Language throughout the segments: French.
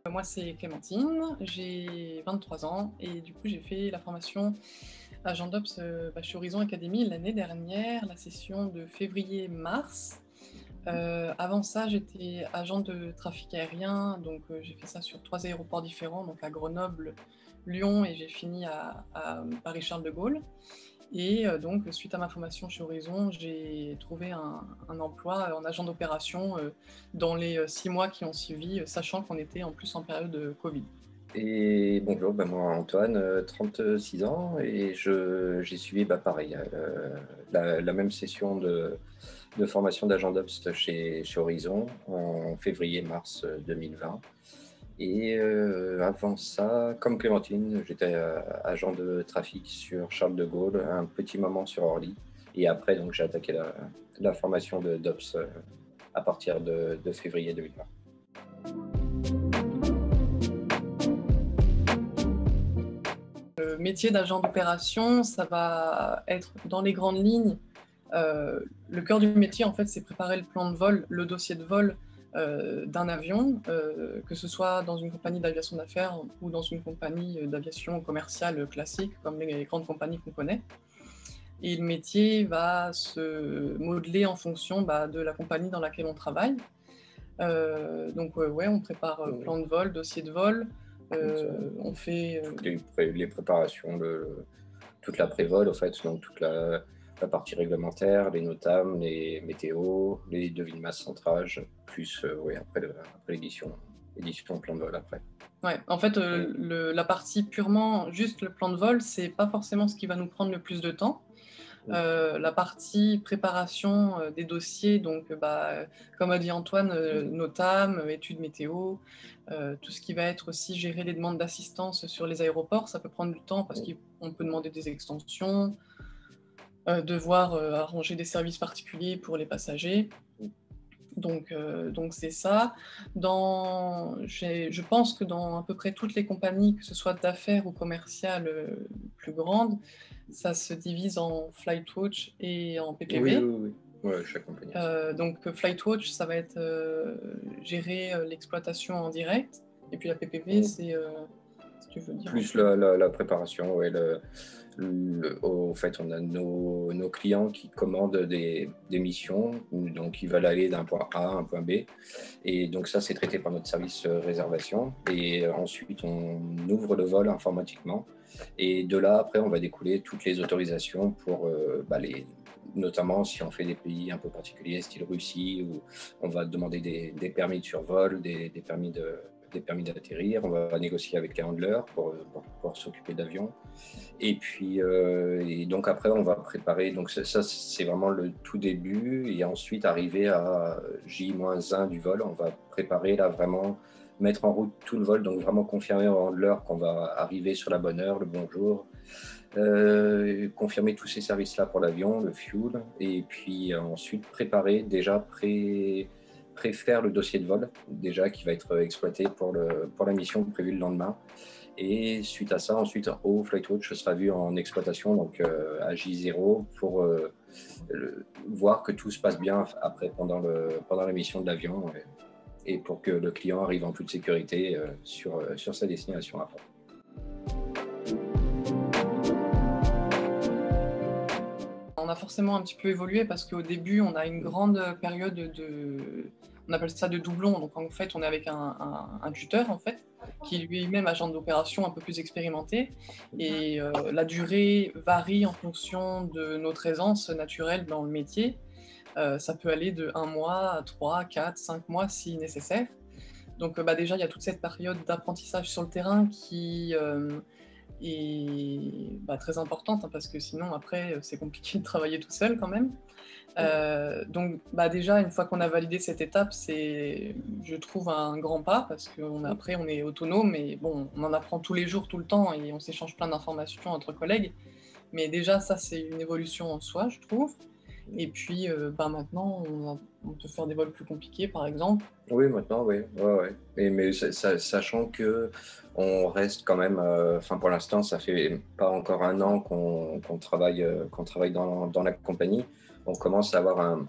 Moi, c'est Clémentine, j'ai 23 ans et du coup, j'ai fait la formation agent d'Ops chez Horizon Academy l'année dernière, la session de février-mars. Avant ça, j'étais agent de trafic aérien, donc j'ai fait ça sur 3 aéroports différents, donc à Grenoble, Lyon et j'ai fini à Paris-Charles de Gaulle. Et donc suite à ma formation chez Horizon, j'ai trouvé un emploi en agent d'opération dans les 6 mois qui ont suivi, sachant qu'on était en plus en période de Covid. Et bonjour, moi Antoine, 36 ans, et j'ai suivi pareil, la même session de formation d'agent d'Obst chez Horizon en février-mars 2020. Et avant ça, comme Clémentine, j'étais agent de trafic sur Charles de Gaulle, un petit moment sur Orly. Et après, donc, j'ai attaqué la formation d'Ops à partir de février 2020. Le métier d'agent d'opération, ça va être dans les grandes lignes. Le cœur du métier, en fait, c'est préparer le plan de vol, le dossier de vol d'un avion, que ce soit dans une compagnie d'aviation d'affaires ou dans une compagnie d'aviation commerciale classique, comme les grandes compagnies qu'on connaît. Et le métier va se modeler en fonction de la compagnie dans laquelle on travaille. Donc, ouais, on prépare plan de vol, dossier de vol, on fait les préparations, toute la pré-vol, en fait, donc toute la partie réglementaire, les NOTAM, les météos, les devis de masse centrage, plus après l'édition plan de vol après. Ouais, en fait, la partie purement juste le plan de vol, c'est pas forcément ce qui va nous prendre le plus de temps. La partie préparation des dossiers, donc comme a dit Antoine, NOTAM, études météo, tout ce qui va être aussi gérer les demandes d'assistance sur les aéroports, ça peut prendre du temps parce qu'on peut demander des extensions, devoir arranger des services particuliers pour les passagers. Donc c'est ça. Je pense que dans à peu près toutes les compagnies, que ce soit d'affaires ou commerciales plus grandes, ça se divise en Flightwatch et en PPV. Oui. Ouais, chaque compagnie. Donc Flightwatch, ça va être gérer l'exploitation en direct. Et puis la PPV, c'est, si tu veux dire. Plus la préparation, ouais, au fait, on a nos clients qui commandent des missions, donc ils veulent aller d'un point A à un point B. Et donc ça, c'est traité par notre service réservation. Et ensuite, on ouvre le vol informatiquement. Et de là, après, on va découler toutes les autorisations pour notamment si on fait des pays un peu particuliers, style Russie, où on va demander des permis de survol, des permis d'atterrir. On va négocier avec les handlers pour pouvoir s'occuper d'avions. Et puis, et donc après, on va préparer. Donc ça, c'est vraiment le tout début. Et ensuite, arriver à J-1 du vol, on va préparer là vraiment mettre en route tout le vol. Donc vraiment confirmer au handler qu'on va arriver sur la bonne heure, le bon jour. Confirmer tous ces services-là pour l'avion, le fuel. Et puis ensuite, préparer déjà préfaire le dossier de vol, déjà qui va être exploité pour la mission prévue le lendemain. Et suite à ça, ensuite, au Flightwatch sera vu en exploitation, donc à J0, pour voir que tout se passe bien après pendant la mission de l'avion et pour que le client arrive en toute sécurité sur sa destination après. On a forcément un petit peu évolué parce qu'au début, on a une grande période on appelle ça de doublon. Donc en fait, on est avec un tuteur en fait, qui est lui-même agent d'opération un peu plus expérimenté. Et la durée varie en fonction de notre aisance naturelle dans le métier. Ça peut aller de 1 mois à 3, 4, 5 mois si nécessaire. Donc déjà, il y a toute cette période d'apprentissage sur le terrain qui est très importante, parce que sinon après c'est compliqué de travailler tout seul quand même. Donc déjà une fois qu'on a validé cette étape, c'est, je trouve, un grand pas parce qu'après on est autonome et bon, on en apprend tous les jours, tout le temps et on s'échange plein d'informations entre collègues. Mais déjà ça c'est une évolution en soi, je trouve. Et puis maintenant on peut faire des vols plus compliqués par exemple. Oui, maintenant, oui. Ouais. Mais sachant que on reste quand même, pour l'instant, ça fait pas encore un an qu'on travaille dans la compagnie. On commence à avoir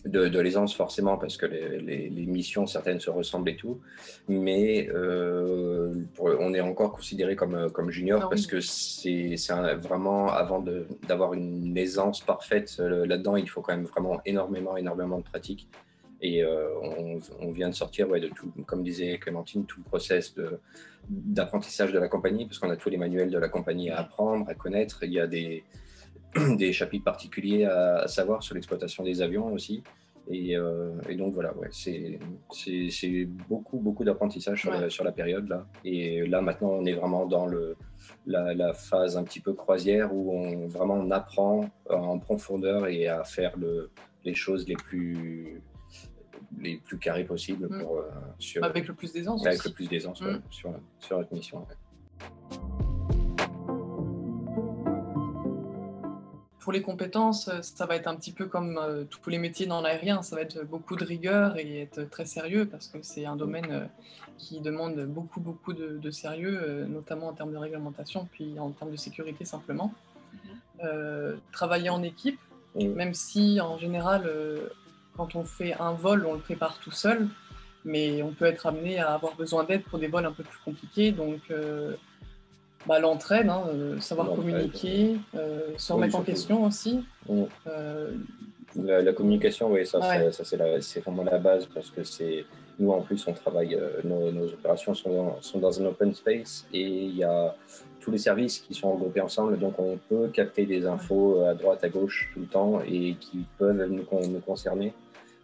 de l'aisance forcément, parce que les missions, certaines se ressemblent et tout, mais on est encore considéré comme junior, Ah parce oui. que vraiment, avant d'avoir une aisance parfaite là-dedans, il faut quand même vraiment énormément de pratique. Et on vient de sortir de tout, comme disait Clémentine, tout le process d'apprentissage de la compagnie, parce qu'on a tous les manuels de la compagnie à apprendre, à connaître. Il y a des chapitres particuliers à savoir sur l'exploitation des avions aussi. Et donc voilà, c'est beaucoup d'apprentissage sur la période là. Et là maintenant, on est vraiment dans la phase un petit peu croisière où vraiment on apprend en profondeur et à faire les choses les plus carrées possibles Avec le plus d'aisance avec le aussi. plus d'aisance sur notre mission. Ouais. Pour les compétences, ça va être un petit peu comme tous les métiers dans l'aérien, ça va être beaucoup de rigueur et être très sérieux parce que c'est un domaine qui demande beaucoup de sérieux, notamment en termes de réglementation, puis en termes de sécurité simplement. Travailler en équipe, même si en général, quand on fait un vol, on le prépare tout seul, mais on peut être amené à avoir besoin d'aide pour des vols un peu plus compliqués, donc l'entraide, savoir communiquer, se remettre en question aussi. La communication, oui, ça Ouais. c'est vraiment la base, parce que nous en plus on travaille, nos opérations sont dans un open space, et il y a tous les services qui sont regroupés ensemble, donc on peut capter des infos à droite, à gauche tout le temps, et qui peuvent nous concerner.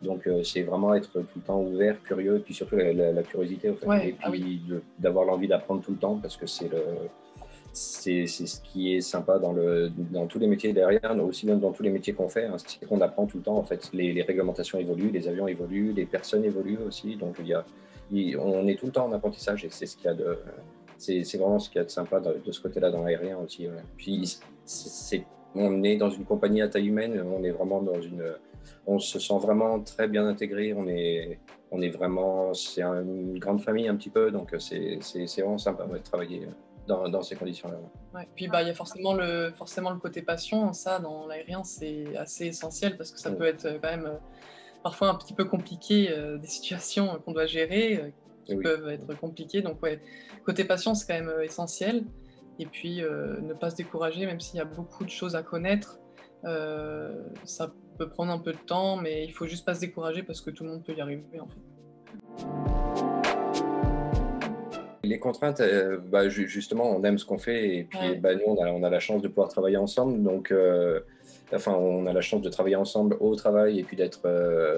Donc c'est vraiment être tout le temps ouvert, curieux, et puis surtout la curiosité, en fait. Ouais, Et puis d'avoir l'envie d'apprendre tout le temps, parce que c'est ce qui est sympa dans tous les métiers d'aérien, aussi bien dans tous les métiers qu'on fait, hein, c'est qu'on apprend tout le temps. En fait, les réglementations évoluent, les avions évoluent, les personnes évoluent aussi. Donc on est tout le temps en apprentissage, et c'est ce qu'il y a c'est vraiment ce qu'il y a de sympa de ce côté-là dans l'aérien aussi. Ouais. Puis on est dans une compagnie à taille humaine, on est vraiment on se sent vraiment très bien intégré. On est vraiment, c'est une grande famille un petit peu, donc c'est vraiment sympa de travailler dans ces conditions-là. Ouais. Puis il y a forcément le côté passion, ça dans l'aérien c'est assez essentiel parce que ça peut être quand même parfois un petit peu compliqué, des situations qu'on doit gérer, qui peuvent être compliquées. Donc ouais, côté passion c'est quand même essentiel. Et puis ne pas se décourager, même s'il y a beaucoup de choses à connaître, ça peut prendre un peu de temps, mais il faut juste pas se décourager parce que tout le monde peut y arriver en fait. Les contraintes, justement, on aime ce qu'on fait, et puis nous, on a la chance de pouvoir travailler ensemble. Donc, on a la chance de travailler ensemble au travail, et puis d'être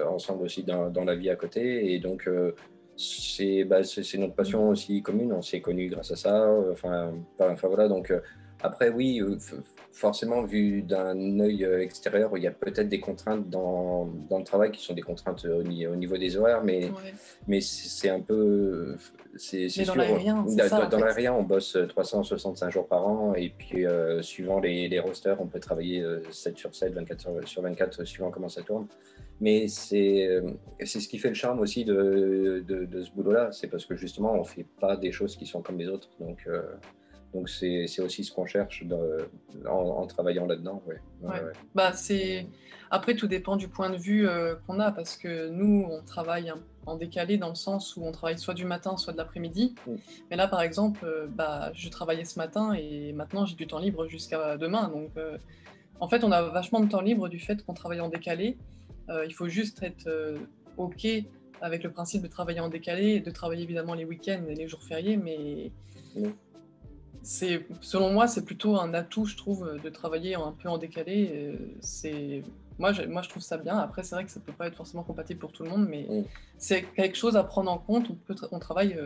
ensemble aussi dans la vie à côté. Et donc, c'est notre passion aussi commune. On s'est connus grâce à ça. Voilà. Donc, après, oui, forcément, vu d'un œil extérieur, il y a peut-être des contraintes dans le travail qui sont des contraintes au niveau des horaires, mais c'est un peu. C'est sûr. Dans l'aérien, on bosse 365 jours par an, et puis suivant les rosters, on peut travailler 7 sur 7, 24 heures sur 24, suivant comment ça tourne. Mais c'est ce qui fait le charme aussi de ce boulot-là. C'est parce que justement, on ne fait pas des choses qui sont comme les autres. Donc c'est aussi ce qu'on cherche en travaillant là-dedans. Après, tout dépend du point de vue qu'on a, parce que nous, on travaille en décalé dans le sens où on travaille soit du matin, soit de l'après-midi. Mais là, par exemple, je travaillais ce matin et maintenant j'ai du temps libre jusqu'à demain. Donc, en fait, on a vachement de temps libre du fait qu'on travaille en décalé. Il faut juste être OK avec le principe de travailler en décalé et de travailler évidemment les week-ends et les jours fériés, mais selon moi, c'est plutôt un atout, je trouve, de travailler un peu en décalé. Moi, je trouve ça bien. Après, c'est vrai que ça peut pas être forcément compatible pour tout le monde, mais c'est quelque chose à prendre en compte. On travaille,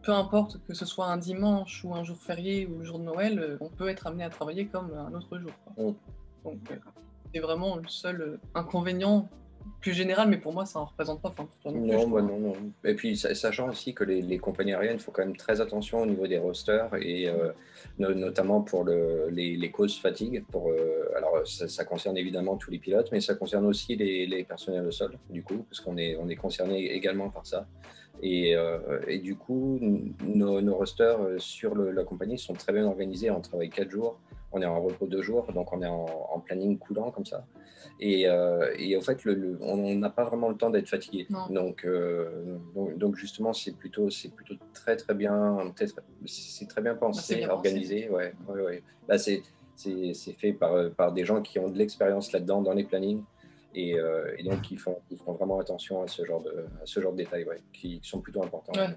peu importe que ce soit un dimanche ou un jour férié ou le jour de Noël, on peut être amené à travailler comme un autre jour, quoi. Donc, c'est vraiment le seul inconvénient plus général, mais pour moi, ça en représente pas. Enfin, pour toi non plus, je trouve. Non. Et puis, sachant aussi que les compagnies aériennes font quand même très attention au niveau des rosters, et notamment pour les causes fatigue. Alors, ça concerne évidemment tous les pilotes, mais ça concerne aussi les personnels au sol, du coup, parce qu'on est concerné également par ça. Et du coup, nos rosters sur la compagnie sont très bien organisés. On travaille 4 jours. on est en repos 2 jours, donc on est en planning coulant comme ça. Et en fait, on n'a pas vraiment le temps d'être fatigué. Non. Donc justement, c'est plutôt très très bien, c'est très bien Bah, c'est pensé, bien pensé. organisé. Ouais, ouais, ouais. Bah, c'est fait par des gens qui ont de l'expérience là-dedans dans les plannings et donc qui font vraiment attention à ce genre de détails, ouais, qui sont plutôt importants. Ouais.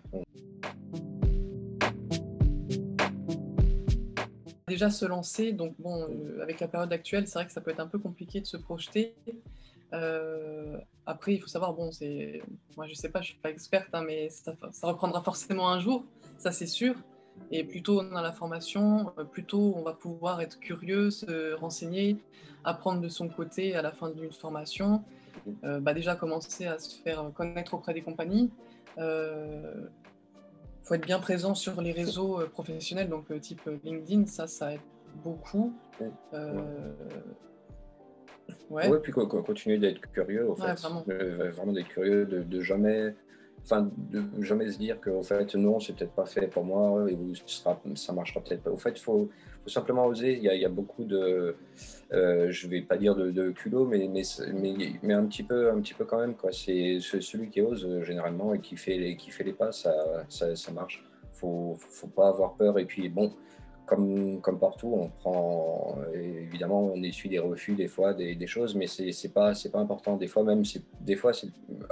Déjà se lancer, donc bon, avec la période actuelle, c'est vrai que ça peut être un peu compliqué de se projeter. Après, il faut savoir, bon, moi je sais pas, je suis pas experte, hein, mais ça reprendra forcément un jour, ça c'est sûr. Et plus tôt on a la formation, plus tôt on va pouvoir être curieux, se renseigner, apprendre de son côté à la fin d'une formation. Bah déjà commencer à se faire connaître auprès des compagnies. Faut être bien présent sur les réseaux professionnels, donc type LinkedIn, ça aide beaucoup. Ouais. Euh, ouais, Ouais, puis continuer d'être curieux, au ouais, fait. vraiment. Vraiment d'être curieux, de jamais, enfin, de jamais se dire que, au fait, non, c'est peut-être pas fait pour moi, ou ça marchera peut-être pas. Au fait, faut simplement oser. Il y a beaucoup de, je vais pas dire de culot, mais un petit peu quand même, quoi. C'est celui qui ose, généralement, et qui fait les pas, ça marche. Faut pas avoir peur. Et puis, bon, comme partout, évidemment, on essuie des refus, des fois, des choses, mais c'est pas important. Des fois,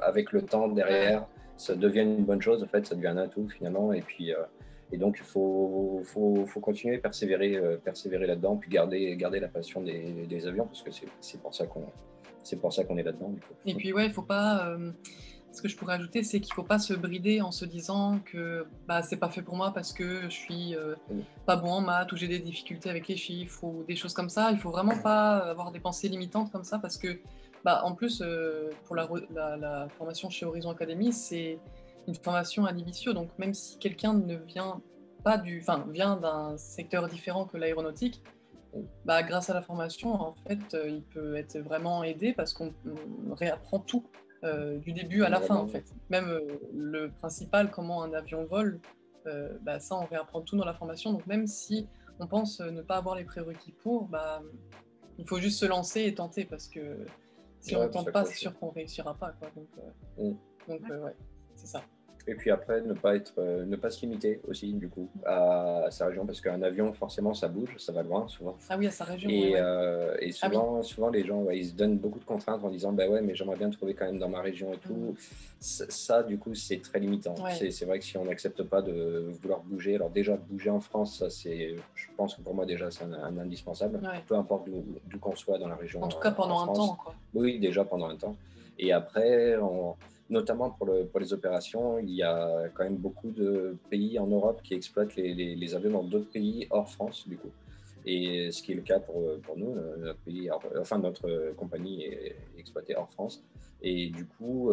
avec le temps Ouais. derrière, ça devient une bonne chose, en fait, ça devient un atout finalement. Et donc, il faut continuer, persévérer là-dedans, puis garder la passion des avions, parce que c'est pour ça qu'on est là-dedans, du coup. Et puis ouais, il faut pas. Ce que je pourrais ajouter, c'est qu'il faut pas se brider en se disant que bah, c'est pas fait pour moi parce que je suis pas bon en maths ou j'ai des difficultés avec les chiffres ou des choses comme ça. Il faut vraiment pas avoir des pensées limitantes comme ça parce que, bah, en plus, pour la formation chez Horizon Academy, c'est une formation à l'initio. Donc même si quelqu'un ne vient pas vient d'un secteur différent que l'aéronautique, bah, grâce à la formation, en fait, il peut être vraiment aidé parce qu'on réapprend tout du début à la fin, en Vraiment, fait. Même le principal, comment un avion vole, bah, ça, on réapprend tout dans la formation. Donc même si on pense ne pas avoir les prérequis pour, bah, il faut juste se lancer et tenter parce que si on ouais, ne puis tente pas, c'est s'accrocher. sûr qu'on ne réussira pas, quoi. Mm. Ouais, c'est ça. Et puis après, ne pas se limiter aussi, du coup, à sa région, parce qu'un avion, forcément, ça bouge, ça va loin, souvent. Ah oui, à sa région, ouais, Et, ouais. euh, et Ah oui. souvent, les gens, ouais, ils se donnent beaucoup de contraintes en disant, bah ouais, mais j'aimerais bien trouver quand même dans ma région et Mhm. tout. Ça, du coup, c'est très limitant. Ouais. C'est vrai que si on n'accepte pas de vouloir bouger, alors déjà, bouger en France, ça, je pense que pour moi, déjà, c'est un indispensable, Ouais. peu importe d'où qu'on soit dans la région En tout cas, en pendant un temps, France. quoi. Oui, déjà pendant un temps. Et après, notamment pour les opérations, il y a quand même beaucoup de pays en Europe qui exploitent les avions dans d'autres pays hors France, du coup. Et ce qui est le cas pour nous, notre pays, enfin notre compagnie est exploitée hors France. Et du coup,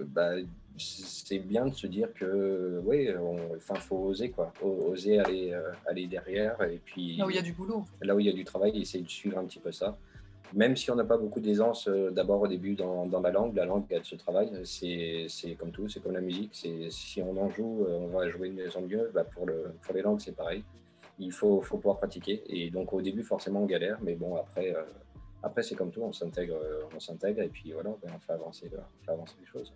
bah, c'est bien de se dire que, oui, enfin, faut oser, quoi. Oser aller derrière, et Là où il y puis a du boulot. là où il y a du travail, essayer de suivre un petit peu ça. Même si on n'a pas beaucoup d'aisance, d'abord au début dans la langue, elle se travaille. C'est comme tout, c'est comme la musique. Si on en joue, on va jouer de mieux en mieux. Bah, pour les langues, c'est pareil. Il faut pouvoir pratiquer. Et donc au début, forcément, on galère. Mais bon, après c'est comme tout, on s'intègre et puis voilà, on fait avancer les choses.